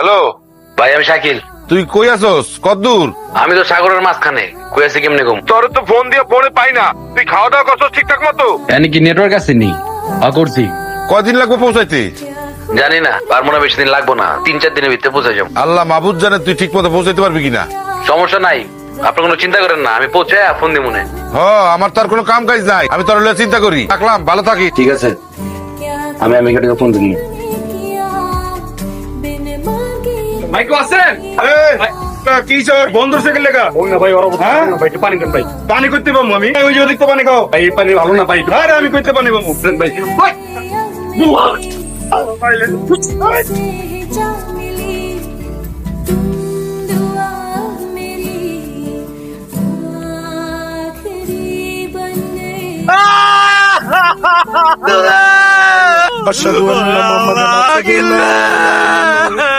Hello, ভাই আমি শাকিল। তুই কই আছস? কতদূর? আমি তো সাগরের মাঝখানে, কই আছি কেমনে ঘুম? তোর তো ফোন দিয়ে ফোনে পাই না। তুই খাওয়া দাওয়া করছস ঠিকঠাক মতো? এনে কি নেটওয়ার্ক আছে নি? করছি। কয়দিন লাগবে পৌঁছাইতে? জানি না, পারবো না, বেশি দিন লাগবো না, 3-4 দিনের ভিতরে পৌঁছে যাবো। আল্লাহ মাহবুব জানে তুই ঠিক মতো পৌঁছাইতে পারবি কিনা। সমস্যা নাই, আপনি কোনো চিন্তা করেন না, আমি পৌঁছে ফোন দিব মনে। আমার তার কোনো কাম কাজ নাই, আমি তোর লইয়া চিন্তা করি। রাখলাম, ভালো থাকি। ঠিক আছে, আমি আমেরিকা ফোন দিই। ভাইকো আছেন? কি স্যার বন্ধুর সাইকেল লেখা? ওই না ভাই, ওরা হ্যাঁ? ভাই একটু পানি দেন ভাই। পানি করতে পারবো আমি? ওই যে ওদিক তো পানি খাও। ভাই এই পানি ভালো না ভাই। আরে আমি করতে পানি পাবো। দেন ভাই। ভাই أشهد أن محمدا رسول الله